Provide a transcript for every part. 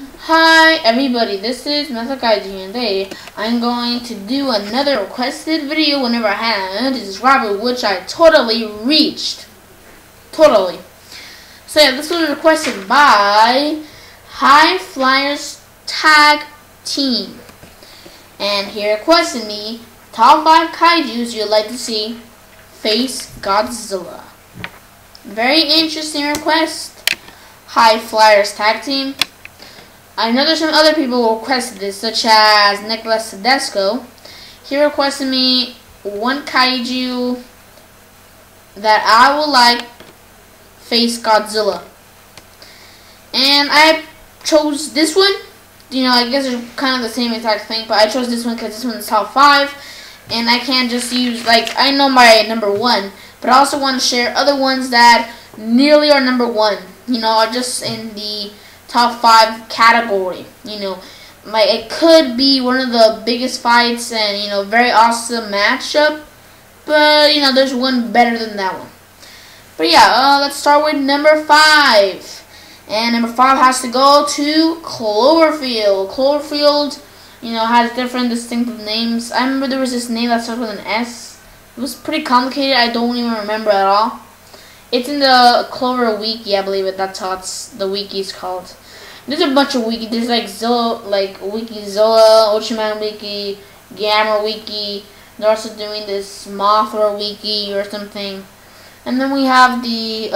Hi everybody, this is Kaiju, and today I'm going to do another requested video whenever I had a subscriber, which I totally reached. Totally. So yeah, this was requested by High Flyers Tag Team. And he requested me top 5 kaijus you'd like to see face Godzilla. Very interesting request, High Flyers Tag Team. I know there's some other people who requested this, such as Nicholas Tedesco. He requested me one kaiju that I would like face Godzilla. And I chose this one. You know, I guess they're kind of the same exact thing, but I chose this one because this one's top 5. And I can't just use, like, I know my number 1, but I also want to share other ones that nearly are number 1. You know, are just in the top 5 category. You know, like it could be one of the biggest fights and, you know, very awesome matchup, but you know, there's one better than that one. But yeah, let's start with number 5, and number 5 has to go to Cloverfield. Cloverfield, you know, has different distinctive names. I remember there was this name that started with an S. It was pretty complicated. I don't even remember at all. It's in the Clover Wiki, I believe it. That's how the wiki is called. There's a bunch of wiki. There's like Zilla, like Wikizilla, Ultraman Wiki, Gamma Wiki. They're also doing this Mothra Wiki or something. And then we have the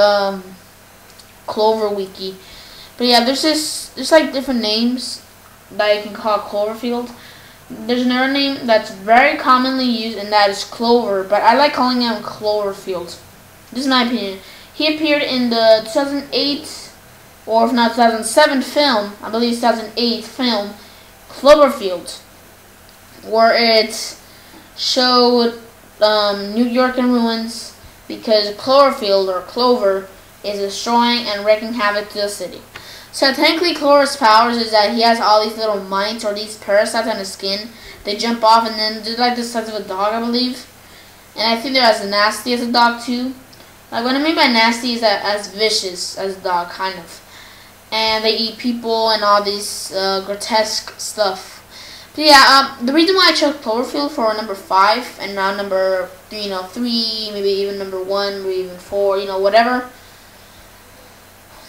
Clover Wiki. But yeah, there's like different names that you can call Cloverfield. There's another name that's very commonly used, and that is Clover. But I like calling him Cloverfield. This is my opinion. He appeared in the 2008, or if not 2007 film, I believe 2008 film, Cloverfield, where it showed New York in ruins because Cloverfield, or Clover, is destroying and wreaking havoc to the city. So technically Clover's powers is that he has all these little mites, or these parasites on his skin. They jump off, and then they're like the size of a dog, I believe. And I think they're as nasty as a dog too. Like, what I mean by nasty is that as vicious as a dog, kind of. And they eat people and all these grotesque stuff. But yeah, the reason why I chose Cloverfield for number 5 and now number 3, you know, 3, maybe even number 1, or even 4, you know, whatever.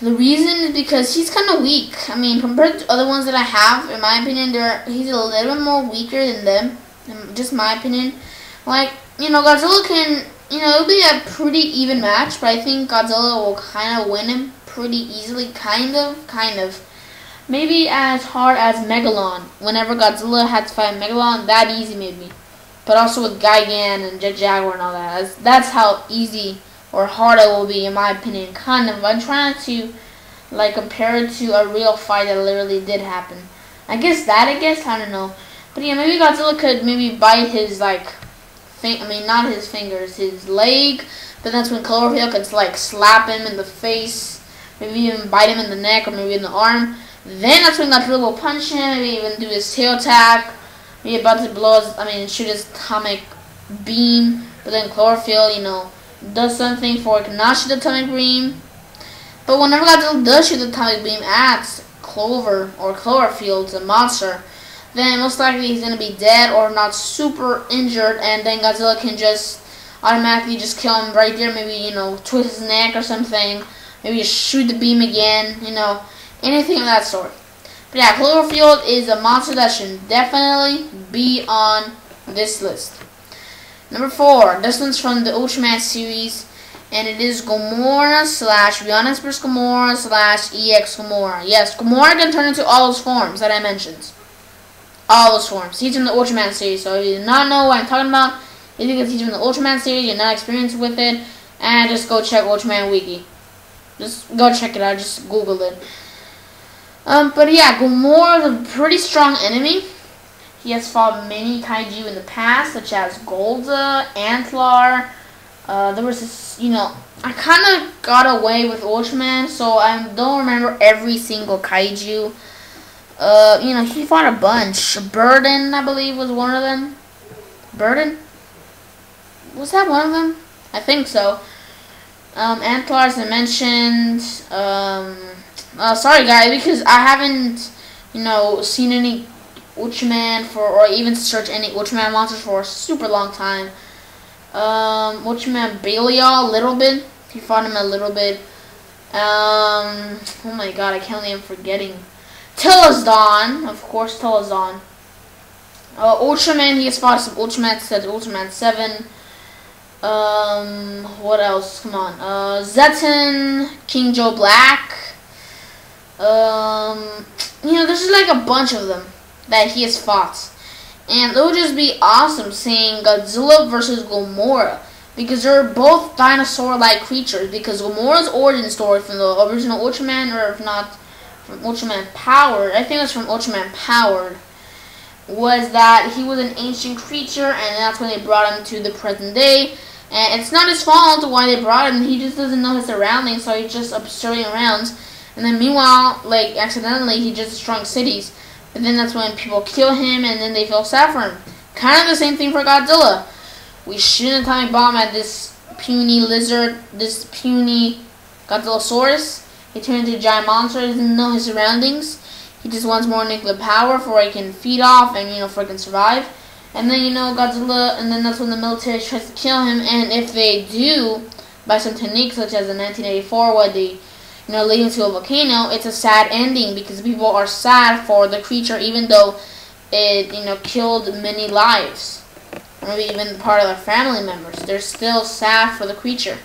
The reason is because he's kind of weak. I mean, compared to other ones that I have, in my opinion, he's a little bit more weaker than them. In just my opinion. Like, you know, Godzilla can, you know, it'll be a pretty even match, but I think Godzilla will kind of win him pretty easily, kind of. Maybe as hard as Megalon. Whenever Godzilla had to fight Megalon, that easy maybe. But also with Gigan and Jet Jaguar and all that. That's how easy or hard it will be, in my opinion, kind of. I'm trying to, like, compare it to a real fight that literally did happen. I don't know. But yeah, maybe Godzilla could maybe bite his, like, not his fingers, his leg, but that's when Cloverfield could, like, slap him in the face, maybe even bite him in the neck, or maybe in the arm. Then that's when Godzilla will punch him, maybe even do his tail attack, maybe about to blow his, shoot his atomic beam, but then Cloverfield, you know, does something for it cannot shoot the atomic beam. But whenever Godzilla does shoot the atomic beam at Clover, or Cloverfield, the monster, then most likely he's going to be dead or not super injured, and then Godzilla can just automatically just kill him right there, maybe, you know, twist his neck or something, maybe just shoot the beam again, you know, anything of that sort. But yeah, Cloverfield is a monster that should definitely be on this list. Number 4, this one's from the Ultraman series, and it is Gamora / Beyond vs. Gamora / EX Gamora. Yes, Gamora can turn into all those forms that I mentioned. All those forms. He's from the Ultraman series, so if you do not know what I'm talking about, it's because he's from the Ultraman series, you're not experienced with it, and just go check Ultraman Wiki. Just go check it out, just Google it. But yeah, Gamora is a pretty strong enemy. He has fought many kaiju in the past, such as Godzilla, Antler. There was this, you know, I kind of got away with Ultraman, so I don't remember every single kaiju. You know, he fought a bunch. Burden, I believe, was one of them. Burden? Was that one of them? I think so. Antler, as I mentioned. Sorry, guys, because I haven't seen any Ultraman or even search any Ultraman monsters for a super long time. Ultraman Belial, a little bit. He fought him a little bit. Oh my god, I can't believe I'm forgetting. Telazon, of course, Telazon. Ultraman, he has fought some Ultraman, said Ultraman 7. What else? Come on. Zeton, King Joe Black. There's just like a bunch of them that he has fought. And it would just be awesome seeing Godzilla versus Gamera, because they're both dinosaur-like creatures. Because Gamera's origin story from the original Ultraman, or if not from Ultraman Powered, I think it was from Ultraman Powered, was that he was an ancient creature, and that's when they brought him to the present day. And it's not his fault why they brought him. He just doesn't know his surroundings, so he's just obscuring around. And then meanwhile, like, accidentally, he just destroying cities. And then that's when people kill him, and then they feel sad for him. Kind of the same thing for Godzilla. We shoot an atomic bomb at this puny lizard, this puny Godzillasaurus. He turns into a giant monster. He doesn't know his surroundings. He just wants more nuclear power for he can feed off and, for he can survive. And then, Godzilla, and then that's when the military tries to kill him. And if they do, by some techniques such as in 1984, where they lead him to a volcano, it's a sad ending because people are sad for the creature, even though it, killed many lives. Or maybe even part of their family members. They're still sad for the creature.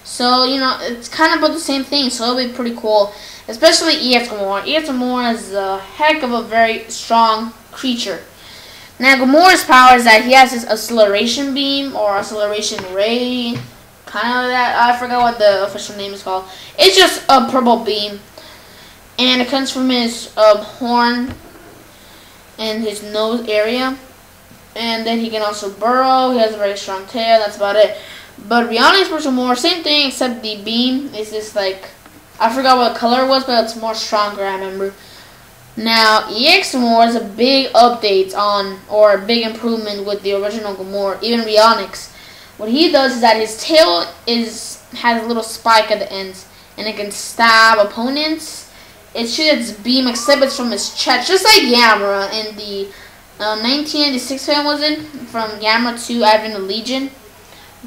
So, it's kind of about the same thing, so it'll be pretty cool. Especially EX Gamera. EX Gamera is a heck of a very strong creature. Now, Gamora's power is that he has this acceleration beam, or acceleration ray, kind of that. I forgot what the official name is called. It's just a purple beam, and it comes from his horn and his nose area. And then he can also burrow. He has a very strong tail. That's about it. But to be honest, for some more, same thing, except the beam is just like, I forgot what color it was, but it's more stronger, I remember. Now, EX Gamera is a big update on, or a big improvement with the original Gamera, even Rionix. What he does is that his tail has a little spike at the end, and it can stab opponents. It shoots its beam, except it's from his chest, just like Gamera in the 1996 film, was it? From Gamera 2, Advent of Legion,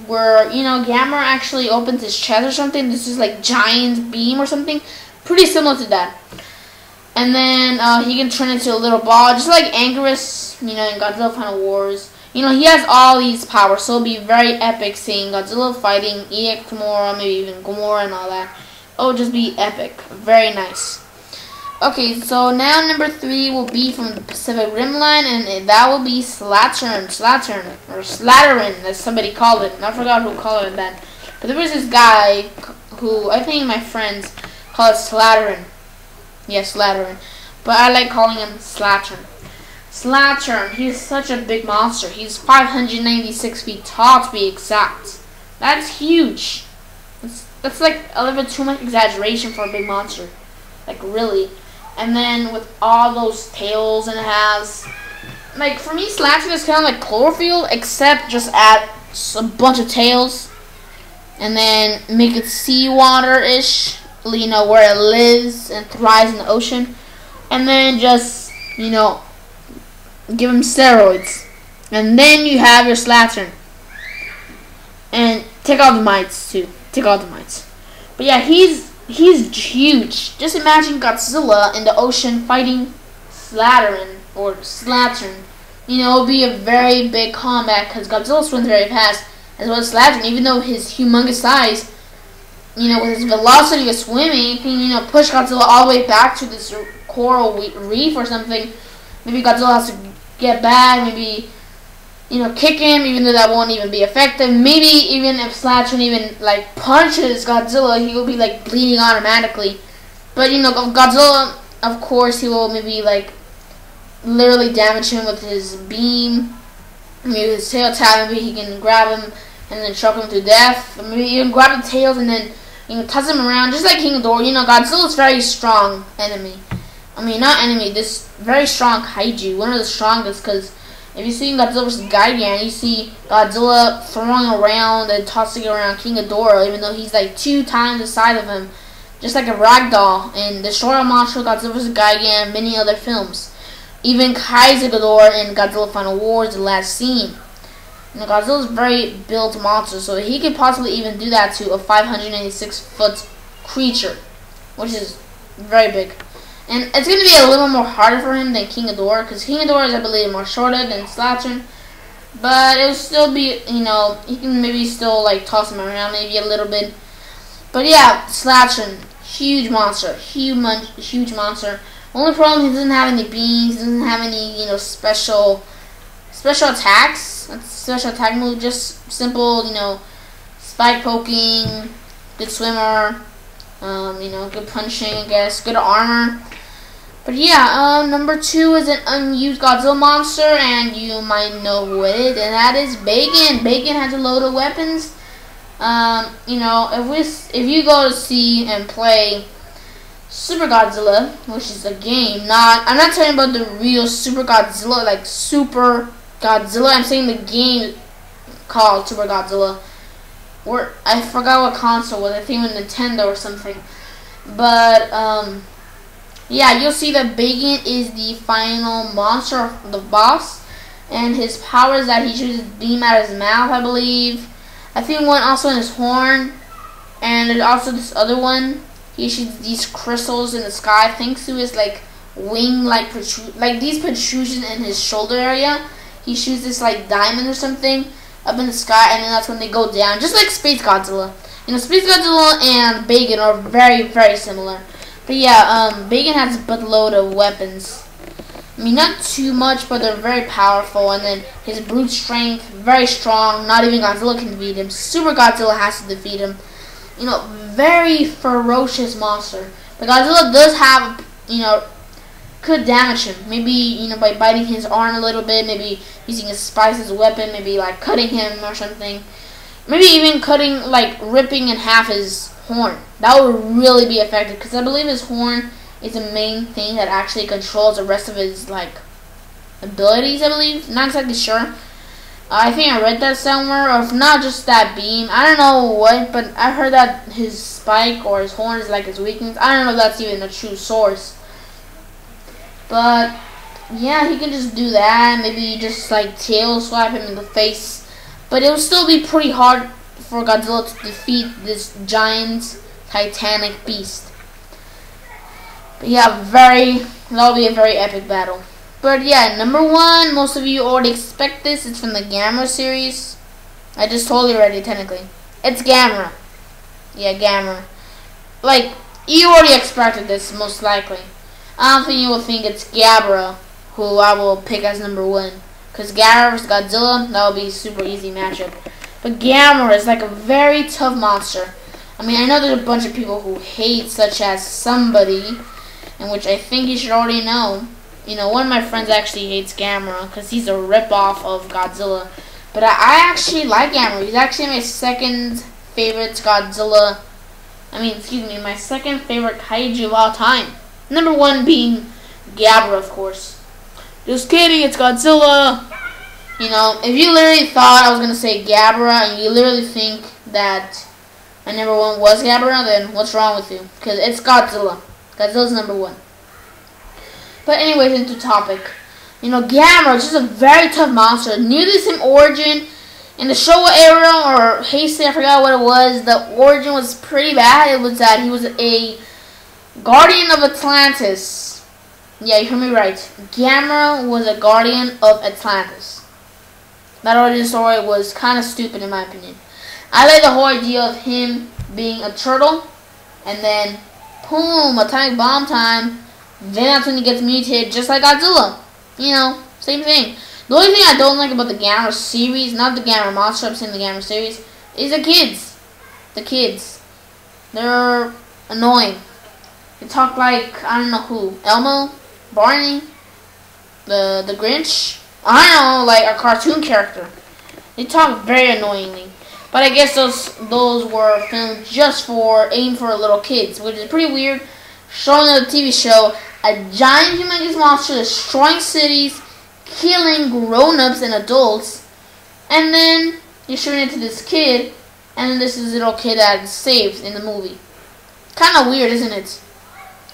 where, Gamera actually opens his chest or something. This is like giant beam or something, pretty similar to that. And then he can turn into a little ball, just like Anguirus, in Godzilla Final Wars. He has all these powers, so it'll be very epic seeing Godzilla fighting EX Gamera, maybe even Gamera and all that. It'll just be epic. Very nice. Okay, so now number 3 will be from the Pacific Rim line, and that will be Slater, or Slaterin, as somebody called it. I forgot who called it that. But there was this guy who, I think my friends call it Slaterin. Yes, Slaterin. But I like calling him Slater. Slater, he's such a big monster. He's 596 feet tall, to be exact. That's huge. That's like a little bit too much exaggeration for a big monster. Like, really. And then with all those tails and it has, like, for me, Slater is kind of like Cloverfield, except just add a bunch of tails and then make it seawater-ish, where it lives and thrives in the ocean, and then just, give him steroids, and then you have your Slater. And take all the mites too. Take all the mites. But yeah, he's huge. Just imagine Godzilla in the ocean fighting Slaterin or Slaterin. It'll be a very big combat because Godzilla swims very fast, as well as Slaterin. Even though his humongous size, with his velocity of swimming, can push Godzilla all the way back to this coral reef or something. Maybe Godzilla has to get back. Maybe kick him, even though that won't even be effective. Maybe even if Slater even like punches Godzilla, he will be like bleeding automatically. But Godzilla, of course, he will maybe like literally damage him with his beam. Maybe his tail tap. Maybe he can grab him and then choke him to death. Or maybe even grab the tails and then toss him around, just like King Ghidorah. Godzilla's very strong enemy. I mean, not enemy. This very strong kaiju, one of the strongest, because if you see Godzilla vs. Gigan, you see Godzilla throwing around and tossing around King Ghidorah, even though he's like 2 times the size of him. just like a ragdoll, and destroy a monster, Godzilla vs. Gigan, and many other films. Even Kaiju in Godzilla Final Wars, the last scene. Godzilla's a very built monster, so he could possibly even do that to a 586-foot creature, which is very big. And it's going to be a little more harder for him than King Ghidorah, because King Ghidorah is, I believe, more shorter than Slater. But it will still be, he can maybe still, like, toss him around maybe a little bit. But yeah, Slater, huge monster, huge monster. Only problem, he doesn't have any beams, he doesn't have any, special attacks, special attack move, just simple, spike poking, good swimmer, good punching, I guess, good armor. But yeah, number 2 is an unused Godzilla monster, and you might know who it is, and that is Bacon. Bacon has a load of weapons. If you go to see and play Super Godzilla, which is a game, I'm not talking about the real Super Godzilla, like Super Godzilla. I'm saying the game called Super Godzilla. I forgot what console it was. I think it was Nintendo or something. But yeah, you'll see that Bacon is the final monster, the boss, and his power is that he shoots his beam out of his mouth, I believe. I think one also in his horn, and there's also this other one. He shoots these crystals in the sky. Thanks to his like wing, like these protrusions in his shoulder area. He shoots this like diamond or something up in the sky, and then that's when they go down, just like Space Godzilla. Space Godzilla and Bacon are very, very similar. But yeah, Bacon has a buttload of weapons. Not too much, but they're very powerful. And then his brute strength, very strong. Not even Godzilla can defeat him. Super Godzilla has to defeat him. Very ferocious monster. But Godzilla does have, could damage him. Maybe, by biting his arm a little bit. Maybe using a spice as a weapon. Maybe, like, cutting him or something. Maybe even cutting, like, ripping in half his horn. That would really be effective. Because I believe his horn is the main thing that actually controls the rest of his, like, abilities, I believe. Not exactly sure. I think I read that somewhere, or if not, just that beam. I don't know what, but I heard that his spike or his horn is like his weakness. I don't know if that's even a true source. But, yeah, he can just do that. Maybe just, like, tail slap him in the face. But it will still be pretty hard for Godzilla to defeat this giant, titanic beast. But yeah, that'll be a very epic battle. But yeah, number 1, most of you already expect this. It's from the Gamera series. I just told you already, technically. It's Gamera. Yeah, Gamera. Like, you already expected this, most likely. I don't think you will think it's Gabra, who I will pick as number 1. Because Gamera vs. Godzilla, that will be a super easy matchup. But Gamera is like a very tough monster. I know there's a bunch of people who hate, such as somebody, in which I think you should already know. One of my friends actually hates Gamera because he's a ripoff of Godzilla. But I actually like Gamera. He's actually my second favorite Godzilla. My second favorite Kaiju of all time. Number 1 being Gamera, of course. Just kidding, it's Godzilla. If you literally thought I was going to say Gamera and you literally think that my number 1 was Gamera, then what's wrong with you? Because it's Godzilla. Godzilla's number 1. But anyways, into topic. Gamera is just a very tough monster. Nearly the same origin. In the Showa era, or Heisei, I forgot what it was, the origin was pretty bad. It was that he was a guardian of Atlantis. Yeah, you heard me right. Gamera was a guardian of Atlantis. That origin story was kind of stupid in my opinion. I like the whole idea of him being a turtle, and then, boom, atomic bomb time. Then that's when he gets mutated, just like Godzilla. Same thing. The only thing I don't like about the Gamera series, not the Gamera monster, I'm saying the Gamera series, is the kids. The kids. They're annoying. They talk like, I don't know who. Elmo? Barney? The Grinch? I don't know, like a cartoon character. They talk very annoyingly. But I guess those were filmed just aimed for little kids, which is pretty weird. Showing on the TV show a giant humongous monster destroying cities, killing grown-ups and adults, and then you're showing it to this kid, and then this is a little kid that's saved in the movie. Kind of weird, isn't it?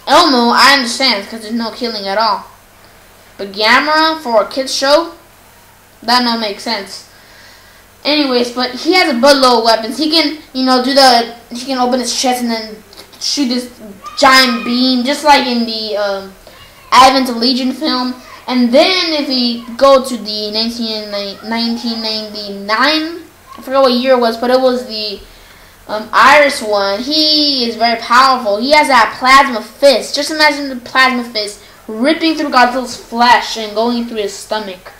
Elmo, I understand, because there's no killing at all. But Gamera, for a kid's show, that don't make sense. Anyways, but he has a buttload of weapons. He can, you know, he can open his chest and then shoot this giant beam, just like in the Advent of Legion film. And then if we go to the 1999, I forgot what year it was, but it was the Iris one. He is very powerful. He has that plasma fist. Just imagine the plasma fist ripping through Godzilla's flesh and going through his stomach.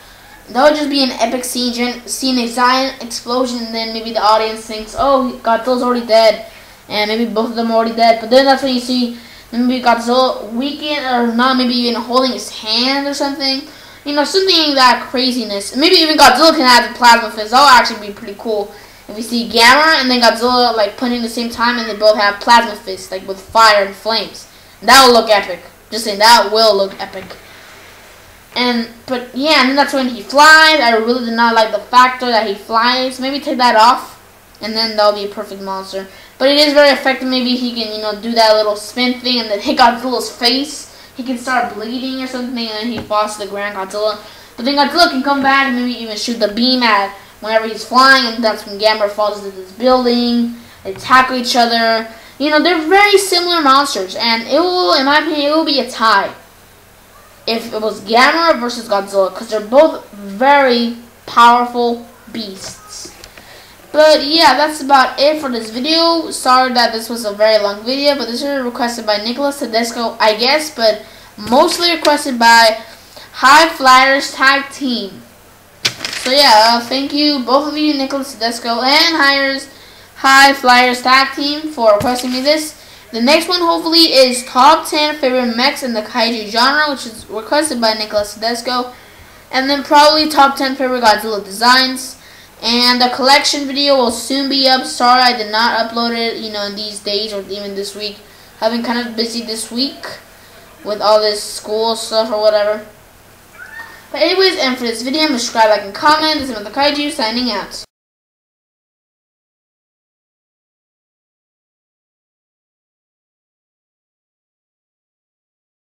That would just be an epic scene, seeing a giant explosion, and then maybe the audience thinks, oh, Godzilla's already dead, and maybe both of them are already dead. But then that's when you see maybe Godzilla weakened, or not, maybe even holding his hand or something. You know, something that craziness. Maybe even Godzilla can have the plasma fist. That would actually be pretty cool. If you see Gamera and then Godzilla like punching at the same time, and they both have plasma fists, like with fire and flames. That will look epic. Just saying, that will look epic. But yeah, and then that's when he flies. I really did not like the factor that he flies. Maybe take that off, and then that'll be a perfect monster. But it is very effective. Maybe he can, you know, do that little spin thing and then hit Godzilla's face. He can start bleeding or something, and then he falls to the ground, Godzilla. But then Godzilla can come back and maybe even shoot the beam at whenever he's flying, and that's when Gamera falls into this building. They tackle each other. You know, they're very similar monsters, and it will, in my opinion, it will be a tie if it was Gamera versus Godzilla, because they're both very powerful beasts. But yeah, that's about it for this video. Sorry that this was a very long video, but this was requested by Nicholas Tedesco, I guess, but mostly requested by High Flyers Tag Team. So yeah, thank you, both of you, Nicholas Tedesco and High Flyers Tag Team, for requesting me this. The next one, hopefully, is Top 10 Favorite Mechs in the Kaiju genre, which is requested by Nicholas Tedesco. And then probably Top 10 Favorite Godzilla Designs. And the collection video will soon be up. Sorry I did not upload it, you know, in these days or even this week. I've been kind of busy this week with all this school stuff or whatever. But anyways, and for this video, subscribe, like, and comment. This is Kaiju signing out.